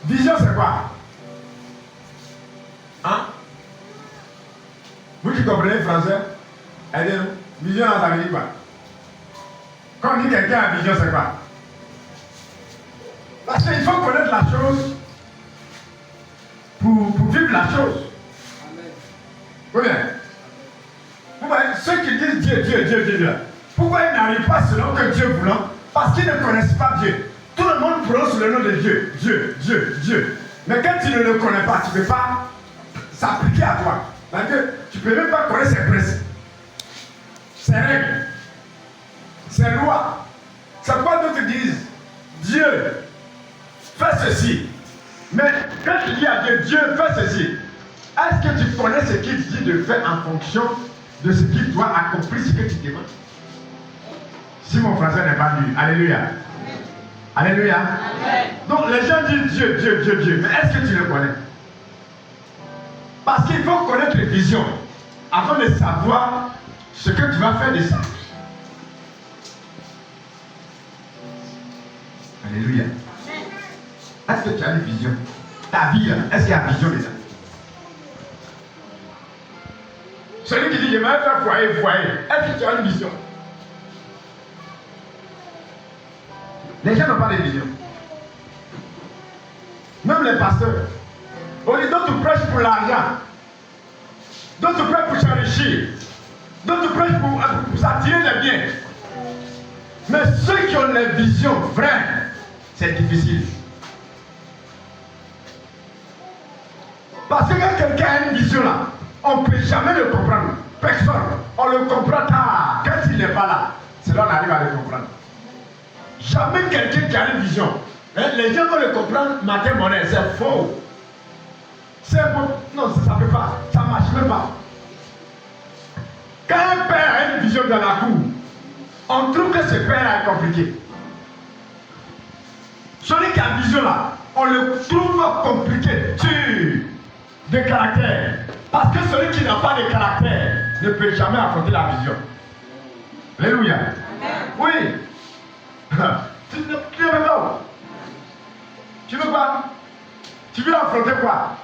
Vision, c'est quoi? Hein? Vous qui comprenez le français, aidez-nous. Vision, ça veut dire quoi? Quand on dit quelqu'un a vision, c'est quoi? Parce qu'il faut connaître la chose pour vivre la chose. Amen. Oui, bien. Vous voyez, ceux qui disent Dieu, pourquoi ils n'arrivent pas selon que Dieu voulant? Parce qu'ils ne connaissent pas Dieu. Tout le monde prononce le nom de Dieu. Dieu. Mais quand tu ne le connais pas, tu ne peux pas s'appliquer à toi. Parce que tu ne peux même pas connaître ses principes, ses règles, ses lois. C'est quoi d'autres disent? Dieu, fais ceci. Mais quand tu dis à Dieu, fais ceci, est-ce que tu connais ce qu'il dit de faire en fonction de ce qu'il doit accomplir, ce que tu demandes? Si mon français n'est pas lu, alléluia. Alléluia. Amen. Donc les gens disent Dieu, mais est-ce que tu le connais? Parce qu'il faut connaître les visions avant de savoir ce que tu vas faire de ça. Alléluia. Est-ce que tu as une vision? Ta vie, est-ce qu'il y a une vision de ça? Celui qui dit, j'aimerais faire foyer, est-ce que tu as une vision? Les gens n'ont pas de vision. Même les pasteurs. On dit, d'autres prêchent pour l'argent. D'autres prêchent pour s'enrichir. D'autres prêchent pour s'attirer les biens. Mais ceux qui ont les visions vraies, c'est difficile. Parce que quand quelqu'un a une vision là, on ne peut jamais le comprendre. Personne. On le comprend tard. Quand il n'est pas là, c'est là qu'on arrive à le comprendre. Jamais quelqu'un qui a une vision. Les gens vont le comprendre matin, monnaie. C'est faux. C'est faux. Non, ça ne peut pas. Ça ne marche même pas. Quand un père a une vision dans la cour, on trouve que ce père est compliqué. Celui qui a une vision là, on le trouve compliqué, dur, de caractère. Parce que celui qui n'a pas de caractère ne peut jamais affronter la vision. Alléluia. Oui. Tu ne veux pas. Tu veux quoi? Tu veux affronter quoi?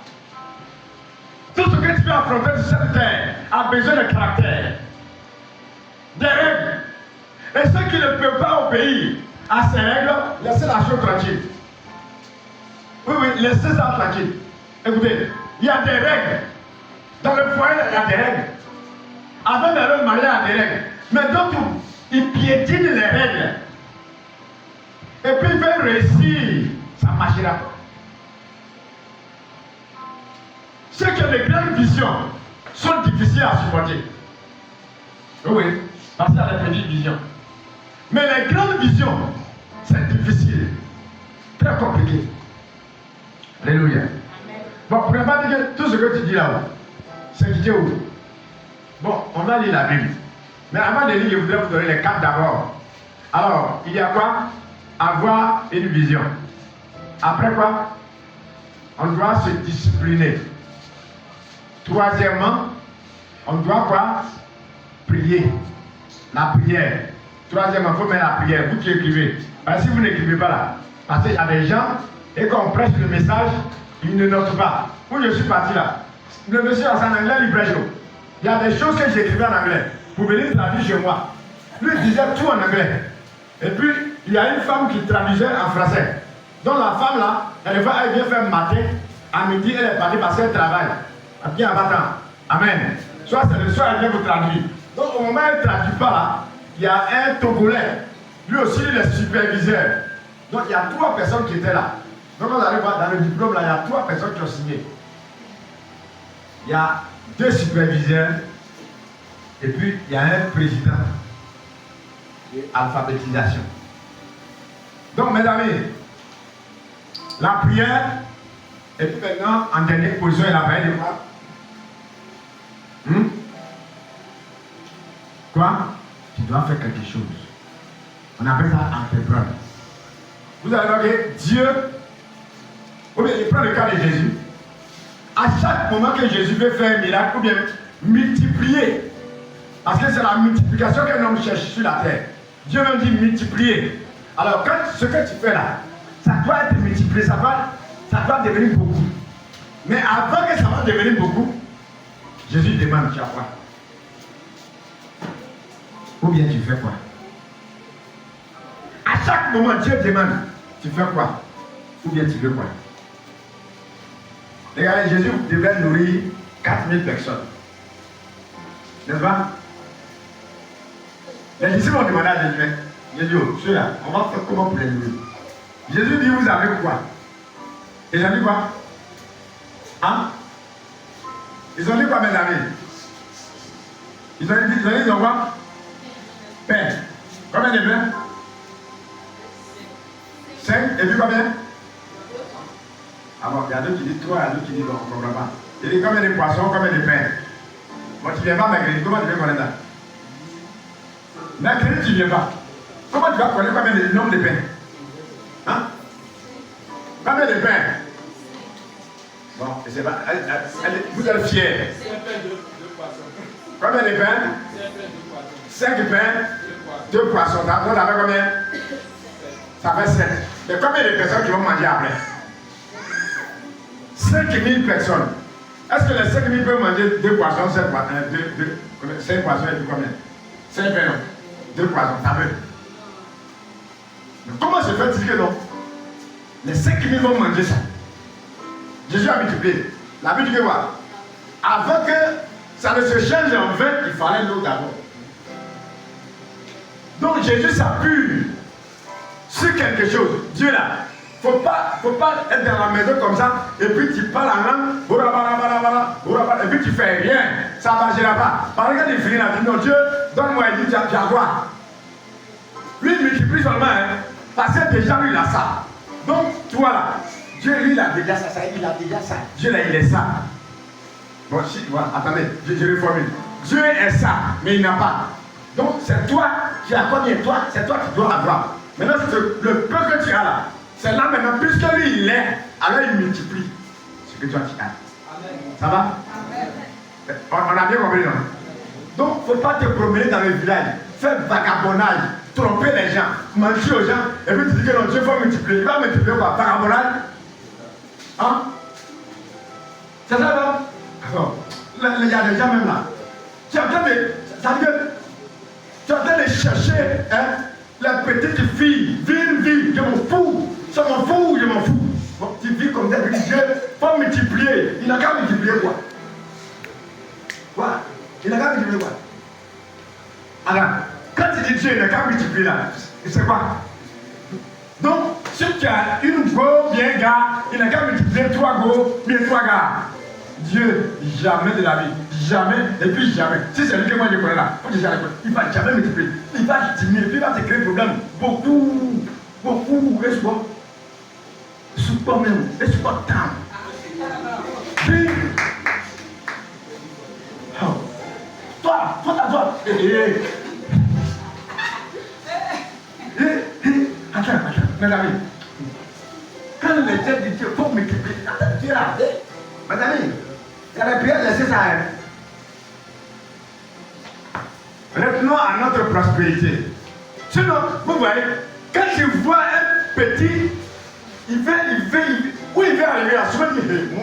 Tout ce que tu veux affronter sur cette terre a besoin de caractère, des règles. Et ceux qui ne peuvent pas obéir à ces règles, laissez la chose tranquille. Oui, laissez ça tranquille. Écoutez, il y a des règles. Dans le foyer, il y a des règles. Avant d'aller au mariage, il y a des règles. Mais d'autres, ils piétinent les règles. Et puis ils veulent réussir, ça marchera. Ceux qui ont des grandes visions sont difficiles à supporter. Oui, parce qu'il y a des petites visions. Mais les grandes visions, c'est difficile, très compliqué. Alléluia. Bon, pour ne pas dire que tout ce que tu dis là-haut, c'est qui est où? Bon, on va lire la Bible. Mais avant de lire, je voudrais vous donner les quatre d'abord. Alors, il y a quoi? Avoir une vision. Après quoi? On doit se discipliner. Troisièmement, on doit quoi? Prier. La prière. Troisièmement, il faut mettre la prière. Vous qui écrivez. Parce que si vous n'écrivez pas là, parce qu'il y a des gens, et qu'on prêche le message, ils ne notent pas. Où je suis parti là, le monsieur en anglais, il prêche. Il y a des choses que j'écrivais en anglais. Pour venir traduire chez moi. Lui, il disait tout en anglais. Et puis, il y a une femme qui traduisait en français. Donc la femme là, elle vient faire matin, à midi, elle est partie parce qu'elle travaille. Bien en battant. Amen. Soit c'est le soir, elle vient vous traduire. Donc au moment où elle ne traduit pas là, il y a un Togolais. Lui aussi, il est superviseur. Donc il y a 3 personnes qui étaient là. Donc on arrive voir dans le diplôme là, il y a 3 personnes qui ont signé. Il y a 2 superviseurs. Et puis il y a un président. Et alphabétisation. Donc mes amis, la prière, et puis maintenant, en dernière position, il a parlé de quoi? Quoi? Tu dois faire quelque chose. On appelle ça entreprendre. Vous allez voir que Dieu, ou bien il prend le cas de Jésus. À chaque moment que Jésus veut faire un miracle, ou bien multiplier, parce que c'est la multiplication qu'un homme cherche sur la terre. Dieu veut dire multiplier. Alors, quand ce que tu fais là, ça doit être multiplié, ça ça doit devenir beaucoup. Mais avant que ça va devenir beaucoup, Jésus demande, tu as quoi? Ou bien tu fais quoi? À chaque moment, Dieu demande, tu fais quoi? Ou bien tu veux quoi? Regardez, Jésus devait nourrir 4000 personnes. N'est-ce pas? Les disciples ont demandé à Jésus, Jésus, ceux-là, on va faire comment pour les nourrir? Jésus dit, vous avez quoi? Ils ont dit quoi? Hein? Ils ont dit quoi, mes amis? Ils ont dit quoi? Pain. Combien de pains? 5. Et puis combien? Ah bon, il y a d'autres qui disent 3, il y a d'autres qui disent non, on ne comprend pas. Il dit combien de poissons, combien de pains? Bon, tu ne viens pas mercredi, comment tu viens connaître ça? Mercredi, tu ne viens pas. Comment tu vas connaître combien de nombre de pains? Hein? Combien de pains? Bon, je ne sais pas. Vous êtes fiers. Combien de pains? 5 pains, 2 poissons. Ça fait combien? Ça fait 7. Mais combien de personnes qui vont manger après? 5000 personnes. Est-ce que les 5000 peuvent manger 2 poissons, 5 poissons, 5 poissons et puis combien? 5 pains, 2 poissons, ça veut. Mais comment se fait-il que non? Les 5000 vont manger ça. Jésus a multiplié. La Bible dit que quoi? Avant que ça ne se change en vin, il fallait l'eau d'abord. Donc Jésus s'appuie sur quelque chose. Dieu là. Faut pas être dans la maison comme ça et puis tu parles en langue, et puis tu fais rien. Ça ne marchera pas. Par exemple, il finit la vie. Non, Dieu, donne-moi, il dit, tu as quoi? Lui, il multiplie seulement, hein, parce que déjà, lui, il a ça. Donc, toi là, Dieu, lui, il a déjà ça, il a déjà ça. Dieu là, il est ça. Bon, si, voilà, attendez, je reformule. Dieu est ça, mais il n'a pas. Donc, c'est toi qui as combien? Toi, c'est toi qui dois avoir. Maintenant, c'est le peu que tu as là. C'est là maintenant, puisque lui il est, alors il multiplie ce que toi tu as. Ça va? On a bien compris, non? Donc, il ne faut pas te promener dans le village, faire vagabondage, tromper les gens, mentir aux gens, et puis tu dis que non, Dieu va multiplier. Il va multiplier quoi? Vagabondage? Hein? C'est ça, non? Alors, il y a des gens même là. Tu es en train de. Ça veut dire, tu es en train de chercher, hein? La petite fille, ville, je m'en fous. Ça m'en fout, je m'en fous. Bon, tu vis comme ça, Dieu, faut multiplier. Il n'a qu'à multiplier quoi? Quoi? Il n'a qu'à multiplier quoi? Alors, quand tu dis Dieu, il n'a qu'à multiplier là, c'est quoi? Donc, si tu as une go bien gars, il n'a qu'à multiplier 3 go, bien 3 gars. Dieu, jamais de la vie, jamais, et puis jamais. Si c'est lui que moi je connais là, faut que j'arrête. Il va jamais multiplier. Il va diminuer, il va te créer des problèmes. Beaucoup, et souvent. Support même, et support temps. Puis, toi, attends, mes amis. Quand les têtes de Dieu, il faut multiplier. Attends, tu es là. Mes amis, il y a des prières, laissez ça. Retenons à notre prospérité. Sinon, vous voyez, quand tu vois un petit, il veut arriver là, souvent il dit,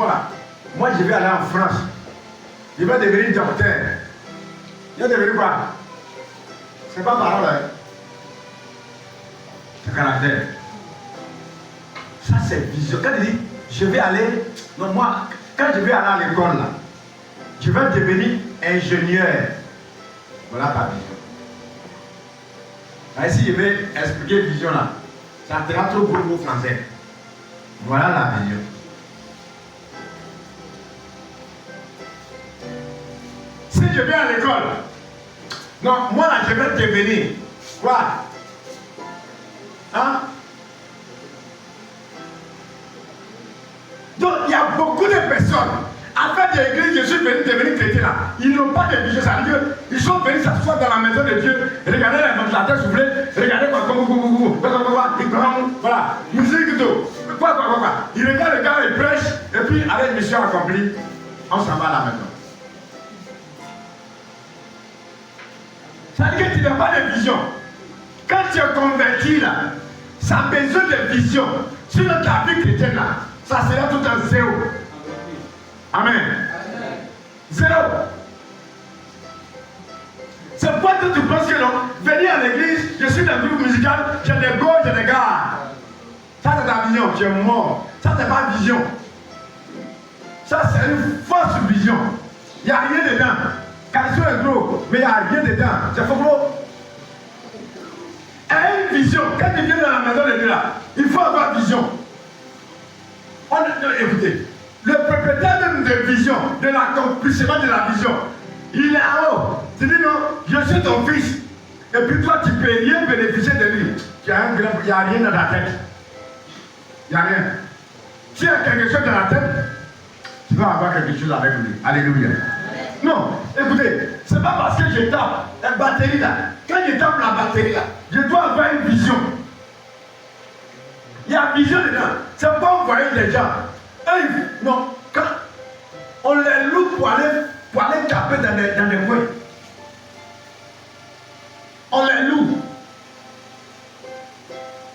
moi je vais aller en France. Il va devenir docteur. Il va devenir quoi? C'est pas parole, hein? C'est caractère. Ça c'est vision. Quand il dit, je vais aller, non moi, quand je vais aller à l'école là, je vais devenir ingénieur. Voilà ta vision. Mais si je vais expliquer vision là, ça sera trop beau au français. Voilà la vision. Si je vais à l'école, non, moi là je vais devenir quoi? Hein? Donc il y a beaucoup de personnes. Avec des églises, je suis venu devenir chrétien là. Ils n'ont pas de vision, ça veut dire ils sont venus s'asseoir dans la maison de Dieu, regarder les ventilateurs souffler, regarder voilà, musique tout. Quoi. Ils regardent le gars, ils prêchent, et puis avec mission accomplie, on s'en va à la maison. Ça veut dire que tu n'as pas de vision. Quand tu es converti là, ça a besoin de vision. Sinon ta vie chrétienne là, ça sera tout un zéro. Amen. Zéro. C'est pourquoi tu penses que non, venir à l'église, je suis dans un groupe musical, j'ai des go, j'ai des gars. Ça c'est ta vision, tu es mort. Ça c'est pas vision. Ça c'est une fausse vision. Il n'y a rien dedans. Calcio est gros, mais il n'y a rien dedans. C'est faux gros. Et une vision, quand tu viens dans la maison de Dieu là, il faut avoir vision. Écoutez, le propriétaire même de vision, de l'accomplissement de la vision, il est en haut. Tu dis non, je suis ton fils. Et puis toi, tu ne peux rien bénéficier de lui. Il n'y a rien dans ta tête. Il n'y a rien. Si il y a quelque chose dans la tête, tu vas avoir quelque chose avec lui. Alléluia. Non, écoutez, c'est pas parce que je tape la batterie là. Quand je tape la batterie là, je dois avoir une vision. Il y a une vision dedans. C'est pas envoyer les gens. Non, quand on les loue pour aller taper dans les coins. On les loue.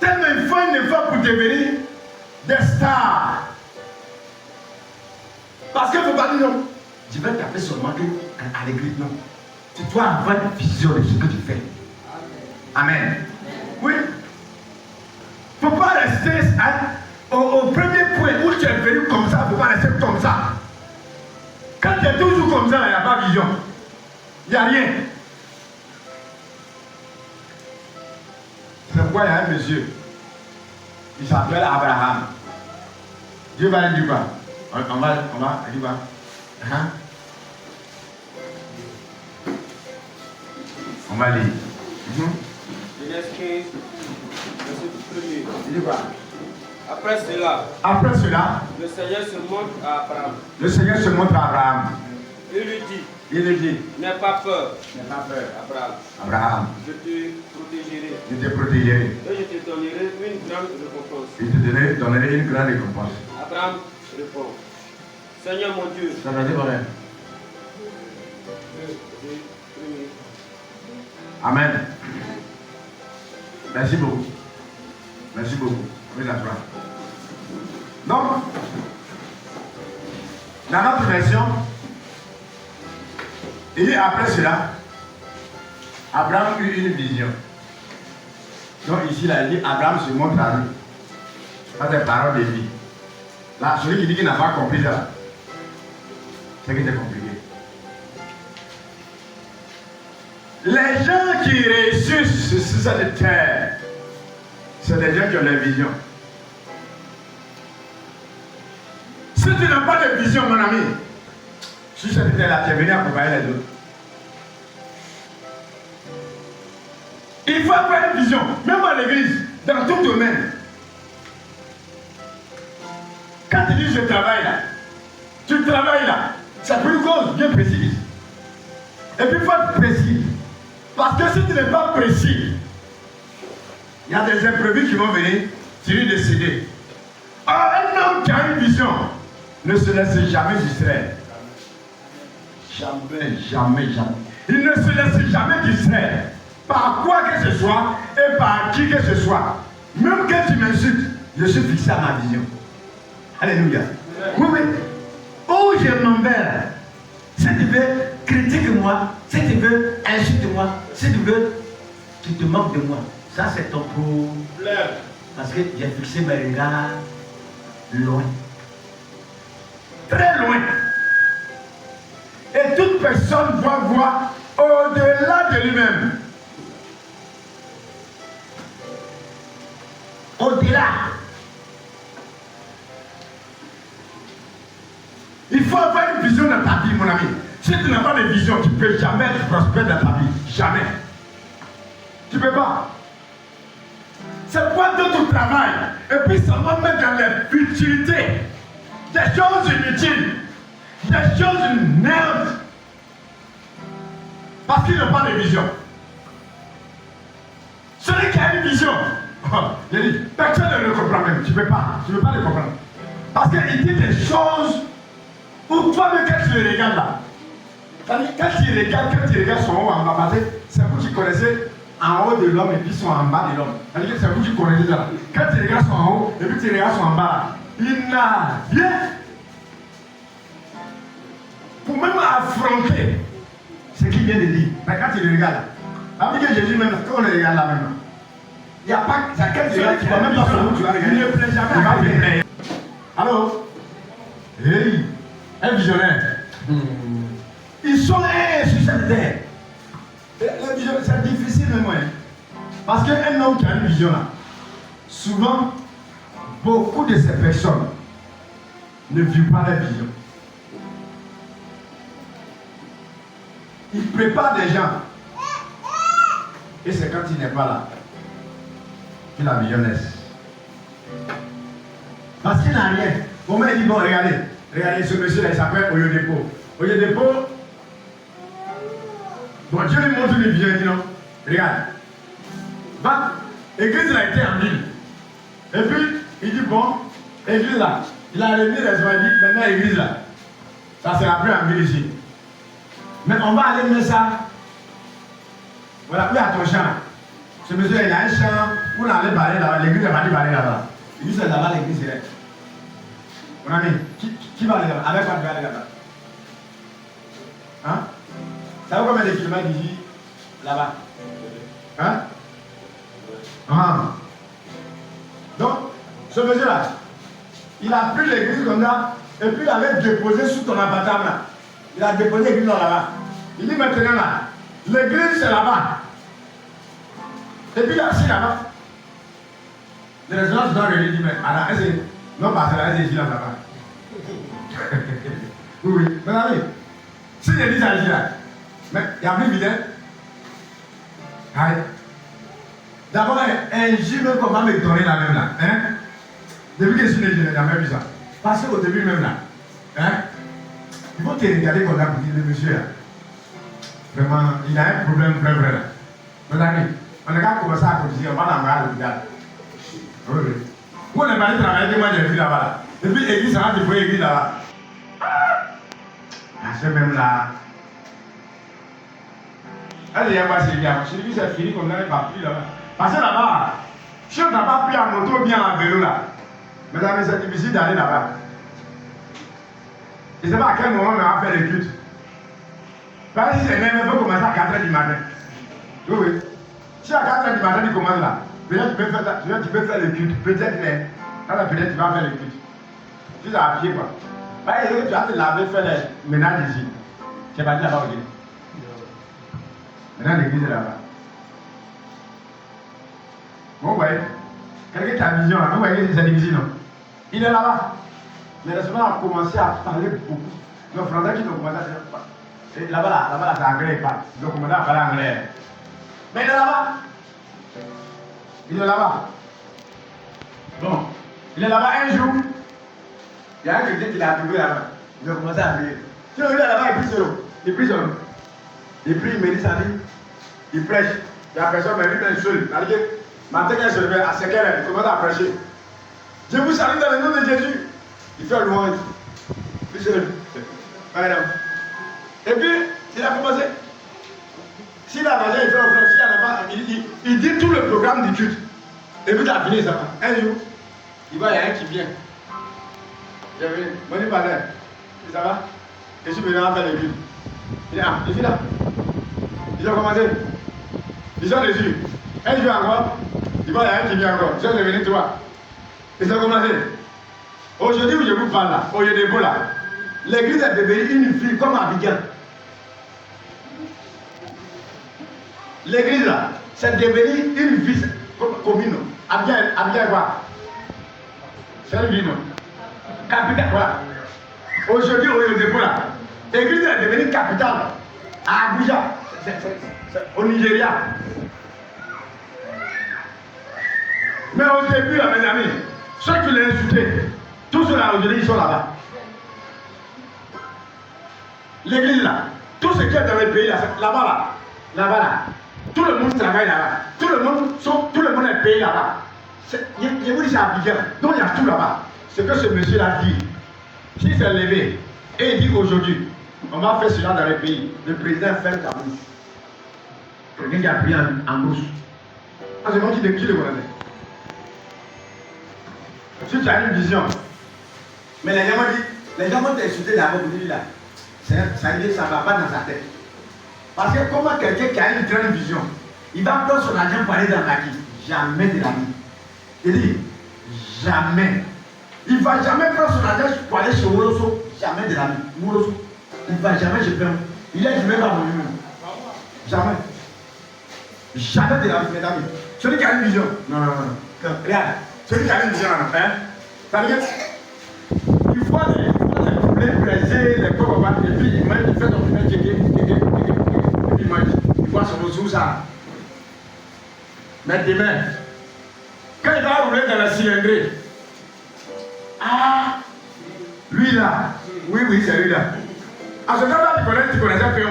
Tellement il faut une effort pour devenir des stars. Parce qu'il ne faut pas dire non. Tu vas taper seulement à l'église, non. Tu dois avoir une vision de ce que tu fais. Amen. Oui. Il ne faut pas rester au premier point où tu es venu comme ça. Il ne faut pas rester comme ça. Quand tu es toujours comme ça, il n'y a pas de vision. Il n'y a rien. C'est pourquoi il y a un monsieur. Il s'appelle Abraham. Dieu va lui dire quoi? On va dire quoi? Hein? On va lire. Genèse 15, verset 1er. Il dit quoi? Après cela, le Seigneur se montre à Abraham. Le Seigneur se montre à Abraham. Il lui dit, n'aie pas peur, Abraham. Je te protégerai. Et je te donnerai une grande récompense. Il te donnerai une grande récompense. Abraham répond, Seigneur mon Dieu. Ça veut dire quoi? Amen. Merci beaucoup. Merci beaucoup. Oui, la foi. Donc, dans notre version, et après cela, Abraham eut une vision. Donc ici, il a dit, Abraham se montre à lui. Ça, c'est parole de vie. Là, celui qui dit qu'il n'a pas compris ça, c'est que c'est compliqué. Les gens qui réussissent sur cette terre, c'est des gens qui ont des visions. Si tu n'as pas de vision, mon ami, sur cette terre-là, tu es venu accompagner les autres. Il faut avoir une vision, même à l'église, dans tout domaine. Quand tu dis je travaille là, tu travailles là, c'est pour une cause bien précise. Et puis il faut être précis. Parce que si tu n'es pas précis, il y a des imprévus qui vont venir, tu risques de céder. Un homme qui a une vision ne se laisse jamais distraire. Jamais. Il ne se laisse jamais distraire. Par quoi que ce soit et par qui que ce soit. Même quand tu m'insultes, je suis fixé à ma vision. Alléluia. Oui. Où je m'en vais, si tu veux, critique-moi. Si tu veux, insulte-moi. Si tu veux, tu te moques de moi. Ça, c'est ton problème. Parce que j'ai fixé mes regards loin. Très loin. Et toute personne doit voir au-delà de lui-même. Au-delà. Il faut avoir une vision dans ta vie, mon ami. Si tu n'as pas de vision, tu ne peux jamais être prospère dans ta vie. Jamais. Tu ne peux pas. C'est quoi de ton travail? Et puis ça va mettre dans les futilités. Des choses inutiles. Des choses nerves. Parce qu'il n'a pas de vision. Celui qui a une vision, il dit, personne ne le comprend même. Tu ne peux pas le comprendre. Parce qu'il dit des choses où toi-même, quand tu le regardes là, quand tu regardes son haut en bas, parce que c'est vous qui connaissez en haut de l'homme et puis son en bas de l'homme. C'est-à-dire que c'est vous qui connaissez ça. Quand tu regardes son en haut et puis tu regardes son en bas là, il n'a rien pour même affronter ce qu'il vient de dire. Mais quand il regarde, avec Jésus même, quand on le regarde là maintenant, il n'y a pas ça quel tu vas même pas savoir où tu vas regarder. Il ne plaît jamais, il va te plaire. Alors, hey, un visionnaire. Ils sont sur cette terre. C'est difficile même, hein. Parce qu'un homme qui a une vision là, souvent, beaucoup de ces personnes ne vivent pas leur vision. Ils préparent des gens. Et c'est quand il n'est pas là que la vision naisse. Parce qu'il n'a rien. Comment il dit, bon, regardez ce monsieur-là, il s'appelle Oyedepo. Oyedepo, bon, Dieu lui montre une vision, il dit non, regarde. Va, l'église a été en ville. Et puis, il dit, bon, l'église là, il a remis les soins, il dit, maintenant l'église là, ça ne sera plus en ville ici. Mais on va aller mettre ça. Voilà, où est ton champ? Ce monsieur, il a un champ, où on allait parler là-bas, l'église n'a pas dit parler là-bas. Il dit, c'est là-bas l'église, c'est là. Mon ami, qui va aller là-bas? Avec quoi tu vas aller là-bas? Hein? Ça veut combien de kilomètres d'ici, là-bas? Hein? Ah. Donc, ce monsieur-là, il a pris l'église comme ça, et puis il avait déposé sous ton appartement là. Il a déposé l'église là-bas. Il dit maintenant là, l'église c'est là-bas. Et puis il a assis là-bas. Le résident doit venir dire, mais alors, est-ce que non, parce que là, c'est ici là-bas. Oui, mais ami, si l'église est ici là, mais il y a plus vidéo. Allez. D'abord, un jume qu'on va me donner là même là. Hein? Depuis que je suis né, je n'ai jamais vu ça. Parce qu'au début même là, hein? Il faut te regarder comme là pour dire le monsieur là. Vraiment, il a un problème vrai là. Mes amis, on a qu'à commencer à cotiser, on va l'envoyer à l'hôpital. Oui, oui. Où on est parti travailler, que moi j'ai vu là-bas là. Et puis l'église, ça va te faire l'église là-bas. Ah, ce même là. Allez, il y a pas Sylvie. Sylvie, c'est fini qu'on n'avait pas pris là-bas. Parce que là-bas, si on n'a pas pris en moto bien en vélo là, mesdames, c'est difficile d'aller là-bas. Je ne sais pas à quel moment on va faire les cultes. Parce que si c'est même, il faut commencer à 4h du matin. Oui, oui. Si à 4h du matin, tu commences là, peut-être tu peux faire le culte. Peut-être, mais peut-être tu vas faire le culte. Tu es à pied quoi. Parce que tu vas te laver, faire les ménages ici. Tu es parti là-bas aujourd'hui. Maintenant, l'église est là-bas. Bon, vous voyez, quelqu'un qui a une vision là, vous voyez, c'est difficile, non? Il est là-bas. Mais le Seigneur a commencé à parler beaucoup. Nos Français qui ont commencé à dire, là-bas, c'est anglais, pas. Ils ont commencé à parler anglais. Mais il est là-bas. Il est là-bas. Bon, il est là-bas un jour. Il y a un chrétien qui l'a trouvé là-bas. Ils ont commencé à prier. Si on est là-bas, il prie solo. Il prie solo. Il prie, il médite sa vie. Il prêche. Il y a personne, mais lui, il est seul. C'est-à-dire que matin, quand il se réveille, à 5 heures, il commence à prêcher. Je vous salue dans le nom de Jésus. Il fait louange. Puis seul. Et puis, il a commencé. S'il a mangé, il fait offrande. S'il n'a pas, il dit tout le programme du culte. Et puis, il a fini ça. Un jour, il voit, il y a un qui vient. Il est venu. Mon dit, padre, ça va? Je suis venu à faire le culte. Il dit, ah, je suis là. Ils ont commencé. Ils ont reçu. Un jour encore, il voit, il y a un qui vient encore. Ils sont devenus trois. Ils ont commencé. Aujourd'hui où je vous parle là, au Oyedepo là, l'église est devenue une ville comme Abidjan. L'église là, c'est devenu une ville commune. Abidjan quoi? C'est une ville non? Capitale voilà. Aujourd'hui au Oyedepo là, l'église est devenue capitale à Abuja, au Nigeria. Mais au début là, mes amis, ceux qui l'ont insulté, tous ceux-là aujourd'hui, ils sont là-bas. L'église là, tout ce qui est dans le pays là, là, tout le monde travaille là-bas. Tout le monde est payé là-bas. Je vous dis c'est Abidjan, donc il y a tout là-bas. Ce que ce monsieur-là dit, s'il s'est levé et il dit aujourd'hui, on va faire cela dans le pays, le président ferme sa bouche. Quelqu'un qui a pris en bouche. Ah, c'est moi qui le connais. Si tu as une vision, Mais les gens vont t'insulter d'abord pour dire là. Ça ne va pas dans sa tête. Parce que comment quelqu'un qui a une grande vision, il va prendre son argent pour aller dans la vie? Jamais de la vie. Il dit, jamais. Il ne va jamais prendre son argent pour aller chez Mouroso. Jamais de la vie. Mouroso. Il ne va jamais chez Père. Il est jamais dans mon numéro. Jamais. Jamais de la vie, mesdames. Celui qui a une vision. Non. Regarde. Celui qui a une vision, hein. Ça veut dire, il faut les plaisirs, les pauvres, et puis il fait ton premier kéké, et puis il voit son sous ça. Mais demain, quand il va rouler dans la cylindrée, lui là, oui, c'est lui là. En ce temps-là, tu connaissais un peu, non?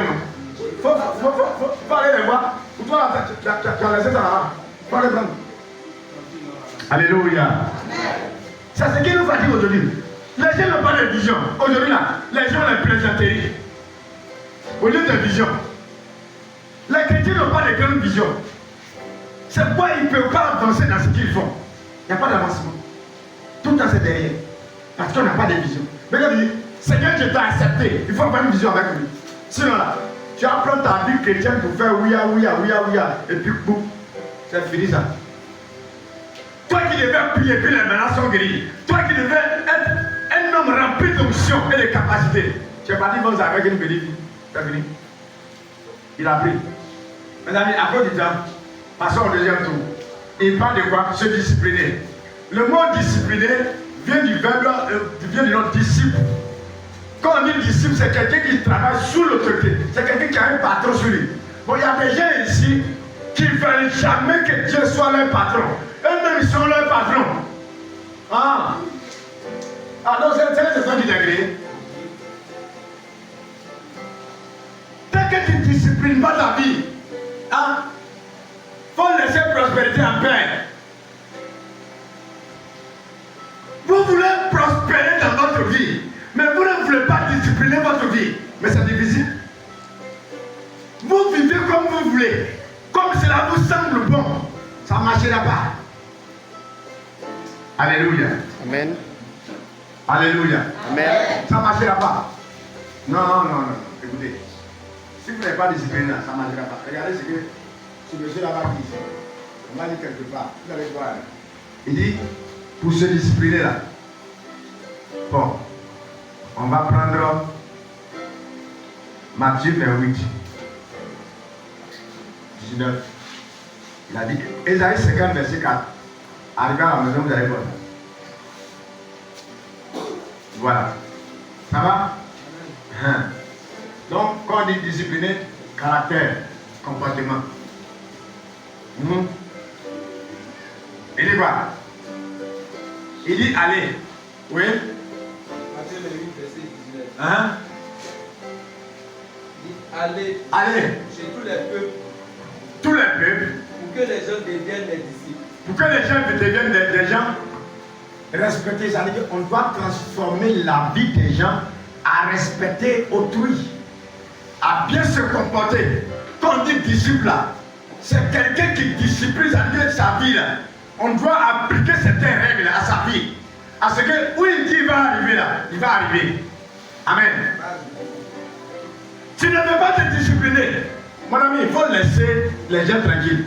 Faut aller les voir. Pour toi, tu as laissé ça là-bas. Faut aller prendre. Alléluia. C'est ce qui nous fatigue aujourd'hui. Les gens n'ont pas de vision. Aujourd'hui là, les gens ont les plaisanteries. Au lieu de vision. Les chrétiens n'ont pas de grande vision. C'est pourquoi ils ne peuvent pas avancer dans ce qu'ils font. Il n'y a pas d'avancement. Tout le temps c'est derrière. Parce qu'on n'a pas de vision. Mais quand il dit, Seigneur, je t'ai accepté. Il faut avoir une vision avec lui. Sinon là, tu vas prendre ta vie chrétienne pour faire ouïa. Et puis boum, c'est fini ça. Toi qui devais prier, puis les menaces sont guéries. Toi qui devais être un homme rempli d'onction et de capacités. Tu es parti voir avec une bénéfice. C'est fini. Il a pris. Mes amis, après du temps, passons au deuxième tour. Il parle de quoi? Se discipliner. Le mot discipliner vient du verbe, vient du nom disciple. Quand on dit disciple, c'est quelqu'un qui travaille sous l'autorité. C'est quelqu'un qui a un patron sur lui. Bon, il y a des gens ici qui ne veulent jamais que Dieu soit leur patron. Eux-mêmes, ils sont leurs patrons. Donc c'est ça qui t'a créé. Dès que tu ne disciplines pas ta vie, faut laisser prospérité en paix. Vous voulez prospérer dans votre vie, mais vous ne voulez pas discipliner votre vie. Mais c'est difficile. Vous vivez comme vous voulez, comme cela vous semble bon. Ça ne marchera pas. Alléluia. Amen. Alléluia. Amen. Ça ne marchera pas. Non. Écoutez. Si vous n'avez pas discipliné, ça ne marchera pas. Regardez ce monsieur là-bas dit. On va dire quelque part. Vous allez voir. Il dit, pour se discipliner là. Bon. On va prendre Matthieu 28. 19. Il a dit, Ésaïe 50, verset 4. Arrivé à la maison, vous allez voir. Voilà. Ça va? Donc, quand on dit discipliné, caractère, comportement. Il dit quoi? Il dit allez. Oui? Matthieu 28, verset 19. Il dit allez chez tous les peuples. Tous les peuples. Pour que les gens deviennent des disciples. Pour que les gens deviennent des gens respectés, ça veut dire qu'on doit transformer la vie des gens à respecter autrui, à bien se comporter. Quand on dit disciple là, c'est quelqu'un qui discipline sa vie là. On doit appliquer certaines règles à sa vie. À ce que où il dit il va arriver là, il va arriver. Amen. Tu ne veux pas te discipliner. Mon ami, il faut laisser les gens tranquilles.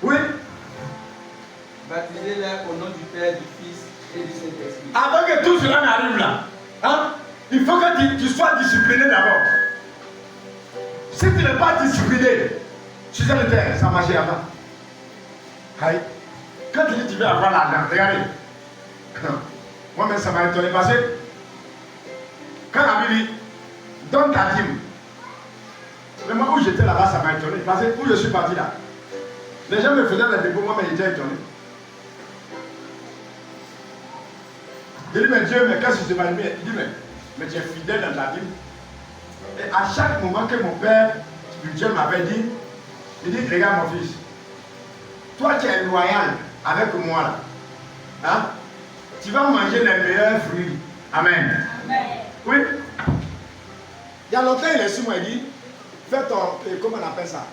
Oui. Baptisez-les au nom du Père, du Fils et du Saint-Esprit. Avant que tout cela n'arrive là, il faut que tu sois discipliné d'abord. Si tu n'es pas discipliné, sur cette terre, ça ne marchera pas. Quand tu dis que tu veux avoir l'argent, regardez. Moi-même, ça m'a étonné parce que quand la Bible dit, donne ta dîme. Le moment où j'étais là-bas, ça m'a étonné. Parce que où je suis parti là, les gens me faisaient des dépôts, moi, mais j'étais étonné. Je dis, mais Dieu, mais qu'est-ce que je m'as dit? Il dit, mais tu es fidèle dans ta dîme. Et à chaque moment que mon père spirituel m'avait dit, il dit, regarde mon fils, toi tu es loyal avec moi là. Tu vas manger les meilleurs fruits. Amen. Oui. Il y a longtemps, il est sur moi, il dit, fais ton, comment on appelle ça?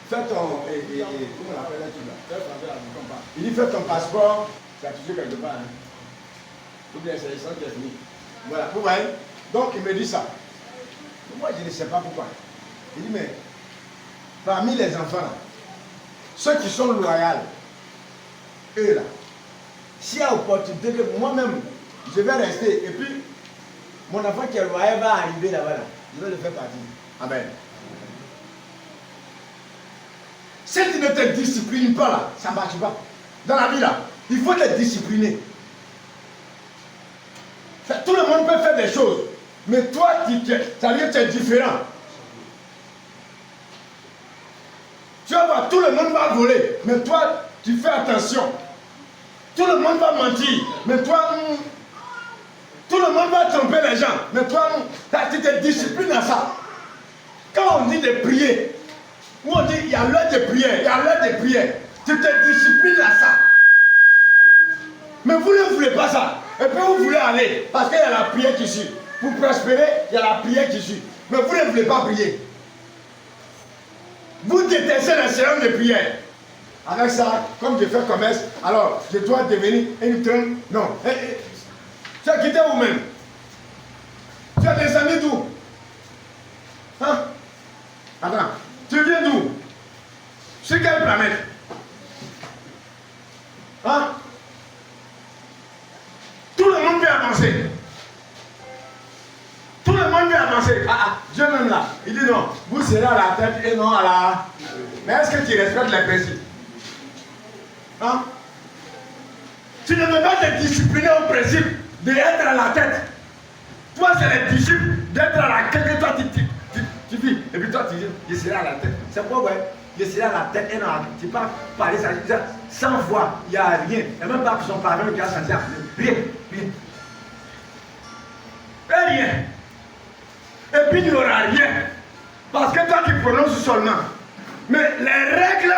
Fais ton, comment on appelle ça? Il dit, fais ton passeport, c'est affiché quelque part. Ou bien c'est ça qui est fini. Voilà, vous voyez. Donc il me dit ça. Moi je ne sais pas pourquoi. Il dit mais parmi les enfants là, ceux qui sont loyaux, eux là, s'il y a opportunité que moi-même je vais rester et puis mon enfant qui est loyal va arriver là-bas, là, je vais le faire partir. Amen. Si tu ne te disciplines pas là, ça ne marche pas. Dans la vie là, il faut te discipliner. Tout le monde peut faire des choses, mais toi, ça veut dire que tu es différent. Tu vas voir, tout le monde va voler, mais toi, tu fais attention. Tout le monde va mentir, mais toi, tout le monde va tromper les gens, mais toi, tu te disciplines à ça. Quand on dit de prier, où on dit il y a l'heure de prière, il y a l'heure de prière, tu te disciplines à ça. Mais vous ne voulez pas ça. Et puis vous voulez aller, parce qu'il y a la prière qui suit. Pour prospérer, il y a la prière qui suit. Mais vous ne voulez pas prier. Vous détestez les séances de prière. Avec ça, comme je fais commerce, alors je dois devenir une traîne. Non. Tu as quitté où-même? Tu as des amis d'où? Hein? Attends. Tu viens d'où? Sur quelle planète? Hein? Tout le monde veut avancer. Tout le monde veut avancer. Dieu même là, il dit non, vous serez à la tête et non à la... Mais est-ce que tu respectes les principes? Hein? Tu ne veux pas te discipliner au principe d'être à la tête. Toi, c'est les disciples d'être à la tête que toi, tu vis. Et puis toi, tu dis, je serai à la tête. C'est quoi, ouais? Je serai à la tête et non à la tête. Tu ne peux pas parler ça. 100 fois, il n'y a rien. Il n'y a même pas son parent qui a senti rien. Rien. Et rien. Et puis il n'y aura rien. Parce que toi, tu prononces seulement. Mais les règles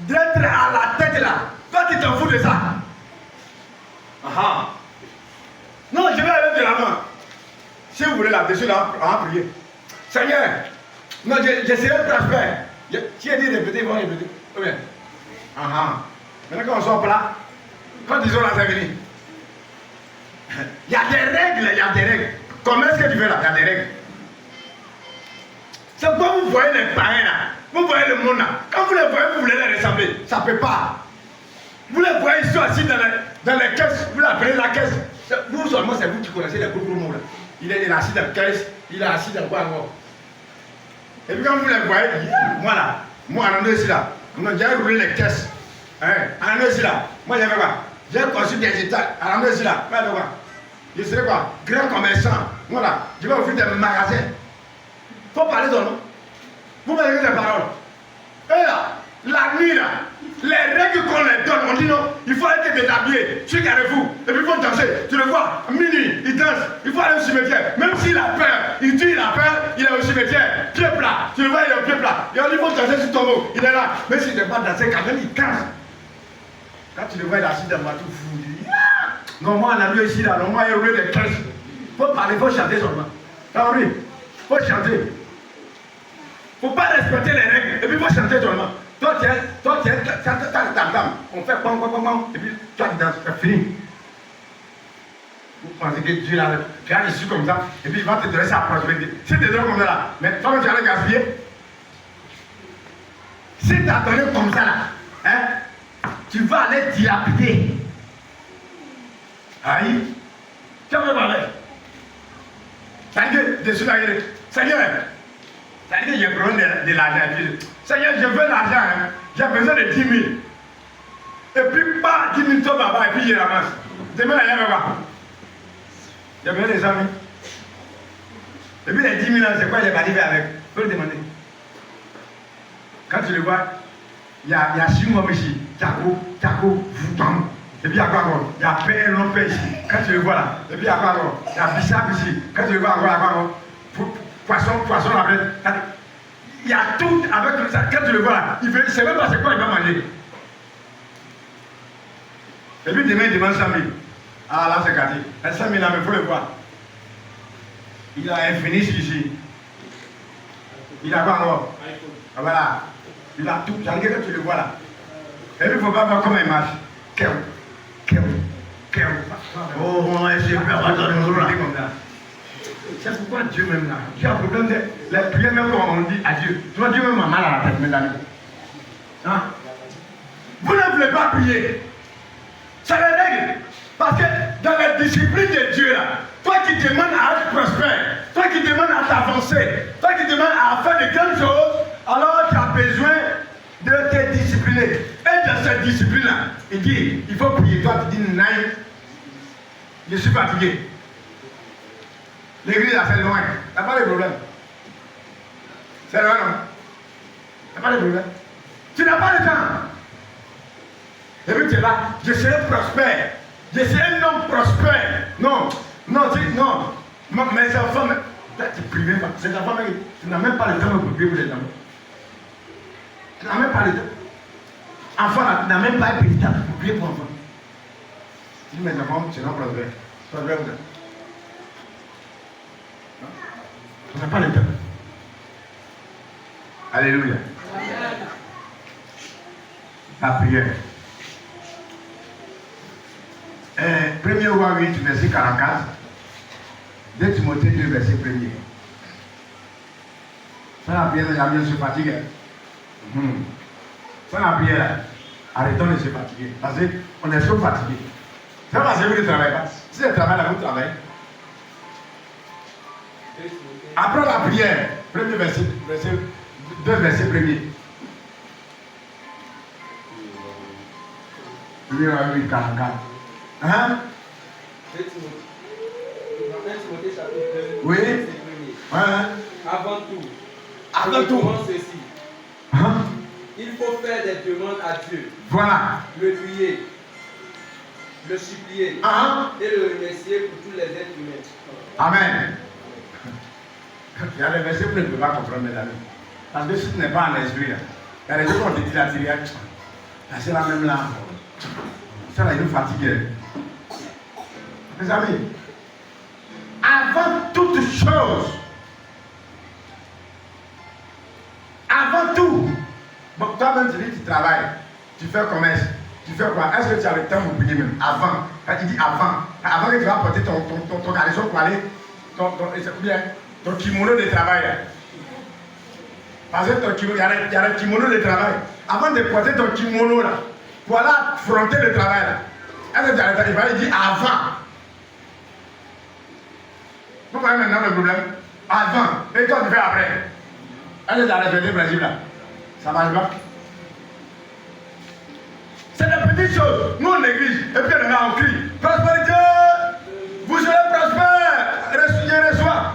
d'être à la tête là, toi, tu t'en fous de ça. Non, je vais aller de l'avant. Si vous voulez là-dessus, là, on va prier. Seigneur, non, je serai prospère. Qui a dit répéter, ils vont répéter. Oui. Maintenant qu'on sort là, quand ils ont la venir, il y a des règles, il y a des règles. Comment est-ce que tu fais là? Il y a des règles. C'est pourquoi vous voyez les parents là, vous voyez le monde là. Quand vous les voyez, vous voulez les ressembler. Ça ne peut pas. Vous les voyez, ils sont assis dans les caisses, vous l'appelez la caisse. Vous seulement, c'est vous qui connaissez les gros mots là. Il est assis dans la caisse, il est assis dans quoi encore? Et puis quand vous les voyez, voilà, moi en ici là, j'ai roulé les caisses. En ici là, moi j'avais quoi? J'ai conçu des états, en ici là, moi j'avais quoi? Je serai quoi? Grand commerçant, voilà, je vais ouvrir des magasins. Il faut parler de nous. Vous m'avez dit des paroles. Et là, la nuit là, les règles qu'on les donne, on dit non, il faut être déshabillé sur Carrefour, et puis il faut danser. Tu le vois, à minuit, il danse, il faut aller au cimetière. Même s'il a peur, il dit il a peur, il est au cimetière, pied plat. Tu le vois, il est au pied plat. Et on dit il faut danser sur ton tombeau, il est là. Mais s'il ne peut pas danser, quand même, il danse. Quand tu le vois, il est assis dans ma tout fou, il dit non, moi, on a vu ici là, non, moi, il y a roulé des caisses. Il faut parler, il faut chanter seulement. Ah oui, il faut chanter. Il ne faut pas respecter les règles, et puis il faut chanter seulement. Toi, tu es, on fait pom, et puis toi, tu danses, c'est fini. Vous pensez que Dieu là, tu as reçu comme ça, et puis il va te donner sa prospérité. Si tu te donnes comme ça là, mais toi, tu vas le gaspiller. Si tu as donné comme ça là, hein, tu vas aller dilapider. Aïe, tu vas me parler. C'est-à-dire que, dessus là, Seigneur, c'est-à-dire que j'ai besoin de l'argent. Seigneur, je veux l'argent, hein. J'ai besoin de 10 000. Et puis, pas 10 000 tombes là-bas, et puis je ramasse. Demain, il y a quoi? J'ai besoin des amis. Et puis, les 10 000 c'est quoi? J'ai pas arrivé avec. Je peux le demander. Quand tu le vois, il y a 6 mois ici. Tchako, Foutam. Et puis, il y a quoi encore? Il y a Père Lopez ici. Quand tu le vois là. Et puis, il y a quoi encore? Il y a Bissap ici. Quand tu le vois encore, il y a quoi encore? Poisson avec. Il y a tout avec ça. Quand tu le vois là, il ne sait même pas c'est quoi il va manger. Et puis demain, il demande 100 000. Ah là, c'est gâté. 100 000 là, mais il faut le voir. Il a infini ici. Il a quoi encore? Ah, voilà. Il a tout. Quand tu le vois là. Et puis il ne faut pas voir comment il marche. Oh, j'ai peur, c'est pourquoi Dieu même là. J'ai un problème de la prière, même quand on dit à Dieu. Tu vois, Dieu même a mal à la tête, mes amis. Hein? Vous ne voulez pas prier. C'est les règles. Parce que dans la discipline de Dieu, là, toi qui demandes à être prospère, toi qui demandes à t'avancer, toi qui demandes à faire de grandes choses, alors tu as besoin de te discipliner. Et dans cette discipline-là, il dit, il faut prier. Toi, tu dis, non, je suis fatigué. L'église, là, c'est loin. Tu n'as pas de problème. C'est loin, non? Tu n'as pas de problème. Tu n'as pas de temps. Et puis tu es là, je serai prospère. Je serai un homme prospère. Non, non, non. Mes enfants, tu ne pries même pas. Ces enfants, tu n'as même pas le temps pour prier pour les enfants. Tu n'as même pas le temps. Enfant, là, tu n'as même pas un petit temps pour prier pour enfants. Tu dis, mes enfants, tu n'as pas prospère. Prospère, vous êtes. Tu n'as pas le temps. Alléluia. La prière. 1er roi 8, verset 44. 2 Timothée 2, verset 1er. Ça, la prière, je suis fatigué. Ça, la prière, arrêtons de se fatiguer. Parce qu'on est trop fatigué. C'est pas parce que vous ne travaillez pas. Si vous travaillez là, vous travaillez. Après la prière, premier verset, 2 versets 1er. 1er roi 8, 44. Hein? 1 Timothée chapitre 2, oui. Verset 1er. Hein? Avant tout, ceci. Hein? Il faut faire des demandes à Dieu. Voilà. Le prier, le supplier Hein? et le remercier pour tous les êtres humains. Amen. Il y a des versets que vous ne pouvez pas comprendre, mes amis. Parce que si tu n'es pas en esprit, il y a des gens qui ont dit la tirière. C'est la même là. Ça là, il nous fatigue. Mes amis, avant toute chose, avant tout, bon, toi-même tu dis que tu travailles, tu fais commerce, tu fais quoi? Est-ce que tu as le temps pour prier même? Avant, quand tu dis avant que tu vas porter ton caleçon pour aller, ton kimono de travail. Parce que ton kimono, il y a le kimono de travail. Avant de porter ton kimono là, pour aller affronter le travail là, est-ce que tu as le temps? Il fallait dire avant. Vous voyez maintenant le problème? Avant. Et toi tu fais après. Est-ce que tu as répété le principe là? Ça marche pas. C'est des petites choses. Nous on néglige. Et puis on crie. Prospérité! Vous serez prospère! Je reçois.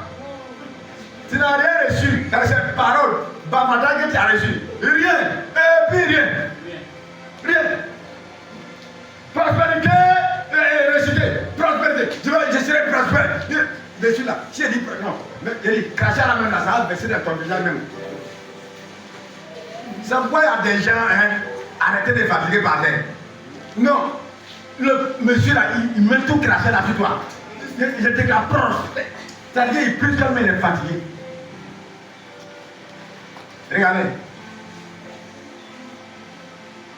Tu n'as rien reçu dans cette parole bavardage que tu as reçu. Rien. Et puis rien. Rien. Prospérité et réussite. Prospérité. Je serai prospère. Je suis là. Si elle dit non, elle dit cracher à la main là, ça va baisser dans ton visage même. C'est pourquoi il y a des gens, arrêtez de fatiguer par terre. Non. Le monsieur là, il met tout cracher là sur toi. Je déclare proche. C'est-à-dire qu'il prie comme il est fatigué. Regardez.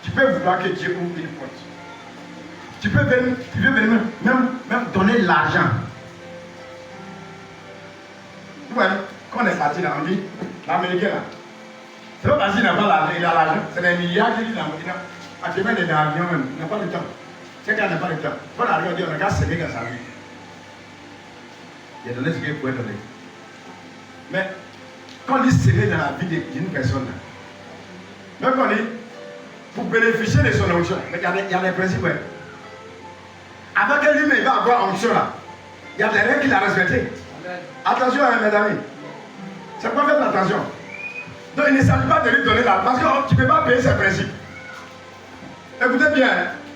Tu peux vouloir que Dieu ouvre une porte. Tu peux venir même donner de l'argent. Ouais, quand on est parti là, on dit, l'Américain là, c'est pas parce qu'il n'a pas l'argent, il a l'argent, c'est des milliards qu'il a. Actuellement, il est dans l'avion même, il n'a pas le temps. C'est qu'il n'a pas le temps. Quand on arrive, on dit, on a qu'à s'aimer dans sa vie. Il a donné ce qu'il pouvait donner. Mais, quand on dit s'aimer dans la vie d'une personne, même quand on dit, pour bénéficier de son onction, il y a des principes. Ouais. Avant que lui-même va avoir onction là, il y a des règles qu'il a respectées. Attention, mes amis. C'est quoi faire attention? Donc il ne s'agit pas de lui donner là, parce que tu ne peux pas payer ses principes. Écoutez bien,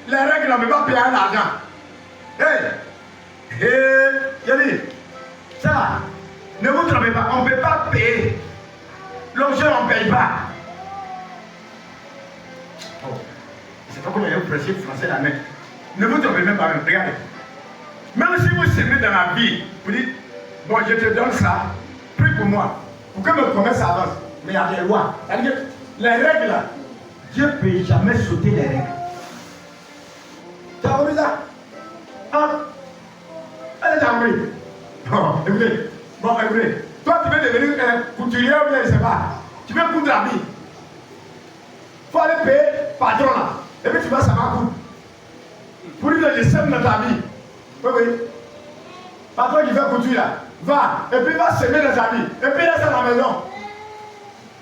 les règles ne peuvent pas payer l'argent. J'ai dit, ça, ne vous trompez pas, on ne peut pas payer. L'onction, on ne paye pas. Oh, c'est pas comme il y a un principe français là, mais ne vous trompez même pas, regardez. Même si vous s'aimez dans la vie, vous dites, bon, je te donne ça, prie pour moi, pour que mon commerce avance. Mais il y a des lois. C'est-à-dire que les règles là, Dieu ne peut jamais sauter les règles. Tu as vu ça? Elle est compris. Bon, écoutez. Bon, écoutez. Toi, tu veux devenir couturier ou bien je ne sais pas. Tu veux coudre l'habit. Il faut aller payer patron là. Et puis tu vas savoir coudre. Pour lui, je sème dans ta vie. Oui, oui. Patron qui fait couture là. Va. Et puis il va semer dans ta vie. Et puis reste à la maison.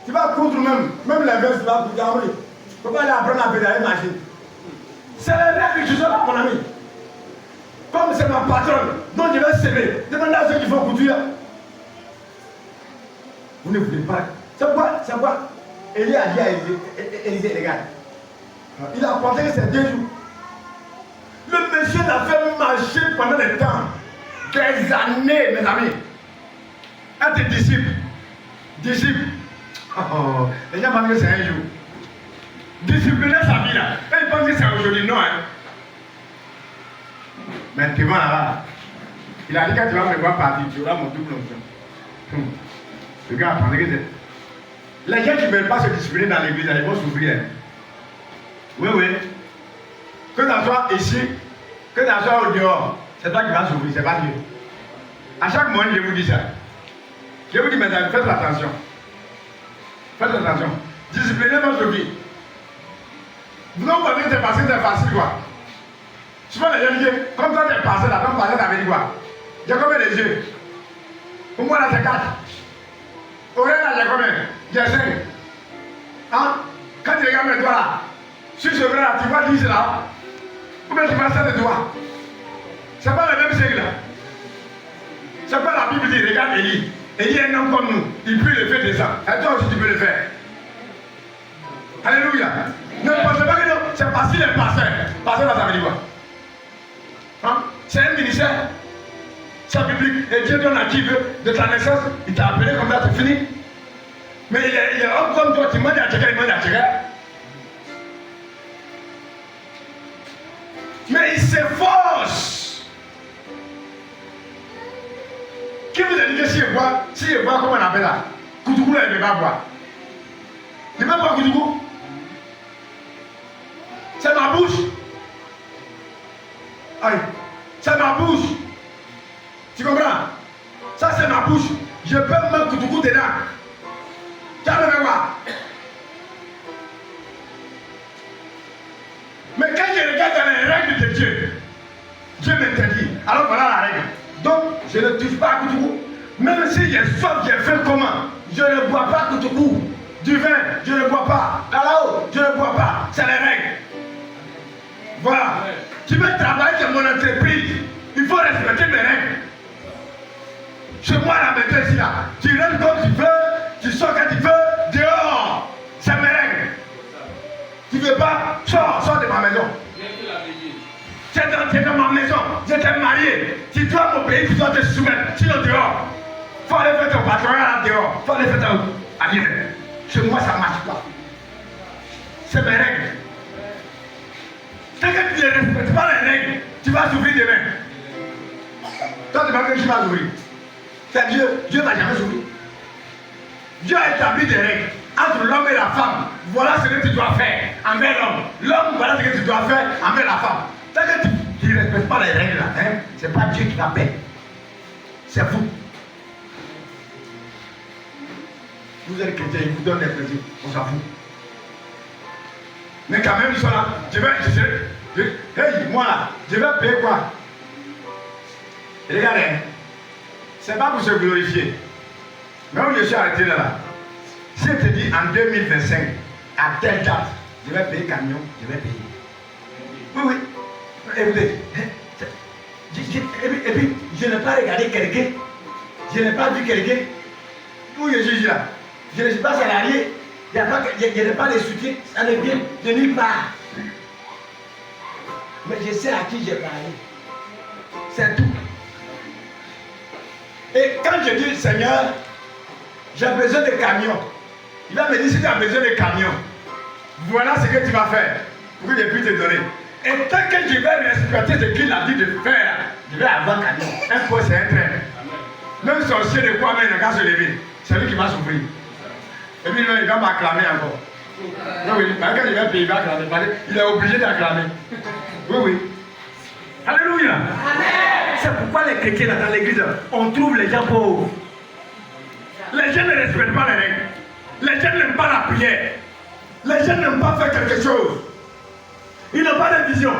Tu vas coudre même les vestes, tu vas coudre. Tu ne peux pas aller apprendre à pédaler machine. C'est les règles du jeu là, mon ami. Comme c'est ma patronne, donc je vais semer. Demandez à ceux qui font couture. Vous ne voulez pas. C'est quoi Élie a dit à Élisée, regarde. Il a pensé que c'est 2 jours. Le monsieur l'a fait marcher pendant des temps. Des années, mes amis. Un de tes disciples. Oh, les gens pensent que c'est un jour. Discipliner sa vie là. Et ils pensent que c'est aujourd'hui. Non, hein. Mais tu vas là-bas. Il a dit que tu vas me voir partir, tu auras mon double onction. Le gars pensait que c'est. Les gens qui ne veulent pas se discipliner dans l'église, ils vont souffrir. Oui, oui. Que ça soit ici, que ça soit au dehors, c'est toi qui vas souffrir, c'est pas Dieu. À chaque moment, je vous dis ça. Je vous dis maintenant, faites attention. Faites attention. Disciplinez votre vie. Vous n'avez pas dit que c'est facile quoi. Souvent les gens disent, comme toi t'es passé là, ton passé t'avait dit quoi? J'ai combien de yeux? Pour moi là c'est 4. Oreille là j'ai combien? J'ai 5. Hein? Quand tu regardes mes doigts là, sur ce bras là, tu vois 10 là. Combien tu vois 7 doigts? C'est pas le même siècle là. C'est pas la Bible dit, regarde Élie. Élie est un homme comme nous. Il peut le faire descendre. Et toi aussi tu peux le faire. Alléluia. Ne pensez pas que c'est facile et pasteur. Pasteur là ça veut dire quoi? Hein? C'est un ministère. C'est biblique. Et Dieu donne à qui veut de ta naissance. Il t'a appelé comme ça, c'est fini. Mais il est homme comme toi, tu demandes à checker, il demande à checker. Mais il s'efforce. Qui vous a dit que si je bois, comment on appelle là? Koutoukou là, il ne va pas boire. Il ne va pas boire Koutoukou. C'est ma bouche. Aïe. C'est ma bouche. Tu comprends? Ça c'est ma bouche. Je peux mettre Koutoukou dedans. Tu vas me voir. Mais quand je regarde dans les règles de Dieu, Dieu m'interdit. Alors voilà la règle. Donc je ne touche pas à Koutoukou. Même si j'ai soif, j'ai faim comment? Je ne bois pas Koutoukou. Du vin, je ne bois pas. Là-haut, je ne bois pas. C'est les règles. Voilà. Tu veux travailler dans mon entreprise. Il faut respecter mes règles. Chez moi, la maîtresse ici, là, tu rentres comme tu veux, tu sors quand tu veux, dehors. C'est mes règles. Tu ne veux pas, sors de ma maison. Tu es dans ma maison, je t'ai marié. Tu dois m'obéir, tu dois te soumettre. Sinon, dehors. Il faut aller faire ton patronat là dehors. Il faut aller faire ton arrière. Chez moi, ça ne marche pas. C'est mes règles. Tant que tu ne respectes pas les règles, tu vas souffrir demain. Toi, tu vas que tu vas souffrir. C'est Dieu. Dieu ne va jamais souffrir. Dieu a établi des règles entre l'homme et la femme. Voilà ce que tu dois faire envers l'homme. L'homme, voilà ce que tu dois faire envers la femme. Tant que tu ne respectes pas les règles là, hein, ce n'est pas Dieu qui t'appelle. C'est vous. Vous êtes chrétiens, ils vous donnent des plaisirs. On s'en fout. Mais quand même, ils sont là. Hey, moi là, je vais payer quoi? Regardez, c'est pas pour se glorifier. Mais où je suis arrêté là, si je te dis en 2025, à telle date, je vais payer camion, je vais payer. Oui, oui. Écoutez, et puis, je n'ai pas regardé quelqu'un, je n'ai pas vu quelqu'un. Où je suis là? Je ne suis pas salarié, je n'ai pas de soutien, ça ne vient de nulle part. Mais je sais à qui j'ai parlé. C'est tout. Et quand je dis, Seigneur, j'ai besoin de camions, il va me dire, si tu as besoin de camions, voilà ce que tu vas faire pour que je puisse te donner. Et tant que je vais respecter ce qu'il a dit de faire, je vais avoir un camion. Un pot, c'est un train. Même sorcier de quoi même, il n'a qu'à se lever. C'est lui qui va souffrir. Et puis il va m'acclamer encore. Oui, oui, quand il va payer, il va acclamer. Il est obligé d'acclamer. Oui, oui. Alléluia. Amen. c'est pourquoi les chrétiens dans l'église, on trouve les gens pauvres. Les gens ne respectent pas les règles. Les gens n'aiment pas la prière. Les gens n'aiment pas faire quelque chose. Ils n'ont pas de vision.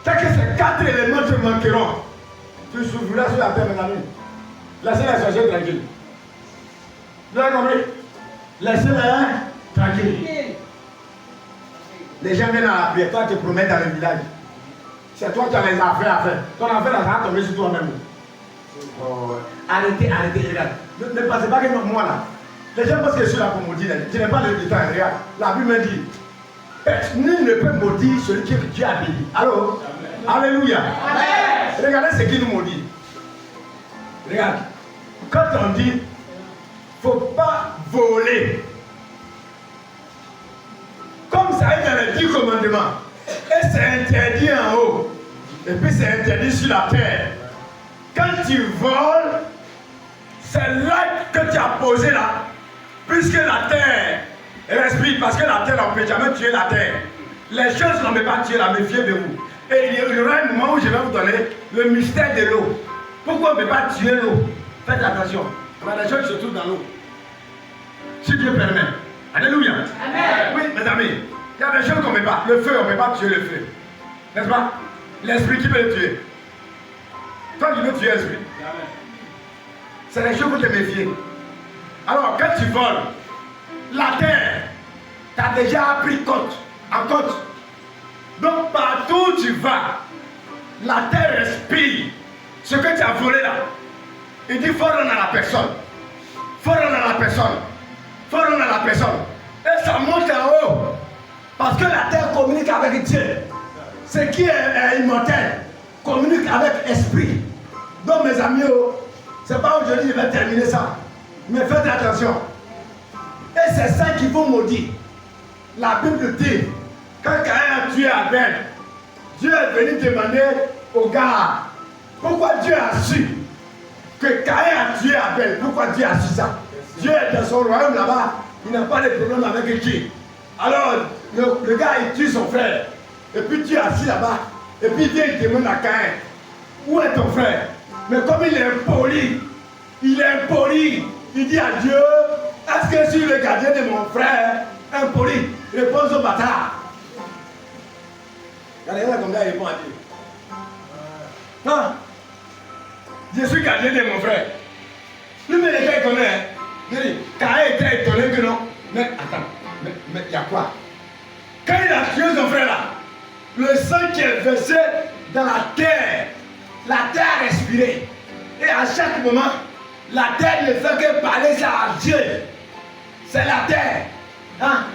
C'est que ces 4 éléments te manqueront. Tu souffriras sur la terre, mes amis. Laissez-les chercher tranquille. Vous avez compris? Laissez-les tranquille. Les gens viennent à la prière. Toi, tu te promets dans le village. C'est toi qui as les affaires à faire. Ton affaire, ça va tomber sur toi-même. Oh, arrêtez, regarde. Ne pensez pas que moi là. Les gens pensent que je suis là pour maudire. Je n'ai pas le détail. Regarde. La Bible me dit, nul ne peut maudire celui que Dieu a béni. Allô? Alléluia. Amen. Regardez ce qu'il nous maudit. Regarde. Quand on dit, il ne faut pas voler. Comme ça est dans les 10 commandements. Et c'est interdit en haut. Et puis c'est interdit sur la terre. Quand tu voles, c'est l'acte que tu as posé là. Puisque la terre respire, parce que la terre, on ne peut jamais tuer la terre. Les choses qu'on ne peut pas tuer, la méfiez de vous. Et il y aura un moment où je vais vous donner le mystère de l'eau. Pourquoi on ne peut pas tuer l'eau? Faites attention. Il y a des choses qui se trouvent dans l'eau. Si Dieu permet. Alléluia. Amen. Oui, mes amis. Il y a des choses qu'on ne peut pas. Le feu, on ne peut pas tuer le feu. N'est-ce pas? L'esprit qui peut le tuer. Toi qui veux tuer l'esprit. C'est les choses pour te méfier. Alors, quand tu voles, la terre t'a déjà pris en compte. Donc, partout où tu vas, la terre respire. Ce que tu as volé là, il dit, il faut rendre à la personne. Il faut rendre à la personne. Il faut rendre à la personne. Et ça monte en haut. Parce que la terre communique avec Dieu. Ce qui est immortel communique avec l'esprit. Donc mes amis, c'est pas aujourd'hui que je vais terminer ça. Mais faites attention. Et c'est ça qui vous maudit. La Bible dit, quand Caïn a tué Abel, Dieu est venu demander au gars, pourquoi Dieu a su que Caïn a tué Abel? Pourquoi Dieu a su ça? Dieu est dans son royaume là-bas, il n'a pas de problème avec qui. Alors, le gars, il tue son frère. Et puis Dieu est assis là-bas. Et puis Dieu, il demande à Caïn, où est ton frère? Mais comme il est impoli, il dit à Dieu, est-ce que je suis le gardien de mon frère impoli? Réponse au bâtard. Regardez comme ça, il répond à Dieu. Non, je suis gardien de mon frère. Lui, mais il était étonné. Il dit, Caïn était étonné que non. Mais attends, mais il y a quoi? Quand il a tué son frère là, le sang qui est versé dans la terre a respiré. Et à chaque moment, la terre ne fait que parler ça à Dieu. C'est la terre. Hein?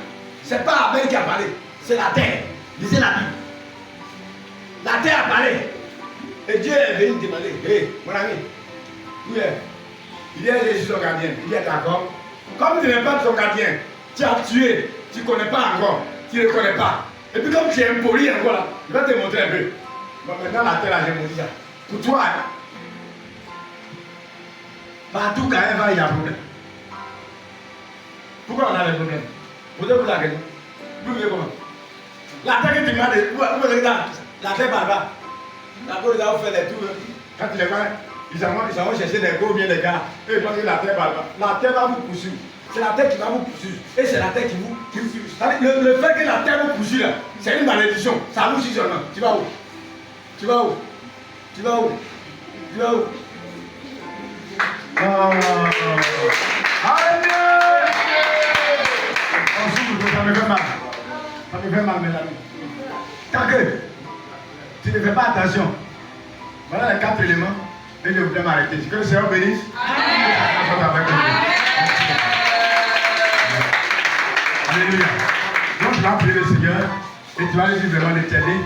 C'est pas Abel qui a parlé, c'est la terre. Lisez la Bible. La terre a parlé. Et Dieu est venu demander, hé, mon ami, où est? Il est Jésus son gardien. Il est d'accord. Comme tu n'es pas son gardien, tu as tué, tu ne connais pas encore, tu ne le connais pas. Et puis comme tu es impoli encore là, je vais te montrer un peu. Bon, maintenant la terre là, j'ai montré ça. Pour toi, hein? Partout quand elle va, il y a un problème. Pourquoi on a des problèmes? Posez-vous la question. Vous voyez comment? La terre que tu m'as dit, vous regardez, la terre par là. La terre là, vous faites les tours. Quand tu les vois, ils vont chercher des gros bien des gars. Et ils pensent que la terre par là. La terre va vous poursuivre. C'est la terre qui va vous poursuivre. Et c'est la terre qui vous poursuit. Le fait que la terre vous poursuit là, c'est une malédiction. Ça vous suit seulement. Tu vas où? Tu vas où? Tu vas où? Tu vas où? Alléluia! On souffre, ça me fait mal. Ça me fait mal, mes amis. Tant que tu ne fais pas attention, voilà les 4 éléments. Et je voudrais m'arrêter. Que le Seigneur bénisse. Alléluia. Donc tu vas prier le Seigneur et tu vas lui dire vraiment de t'aider.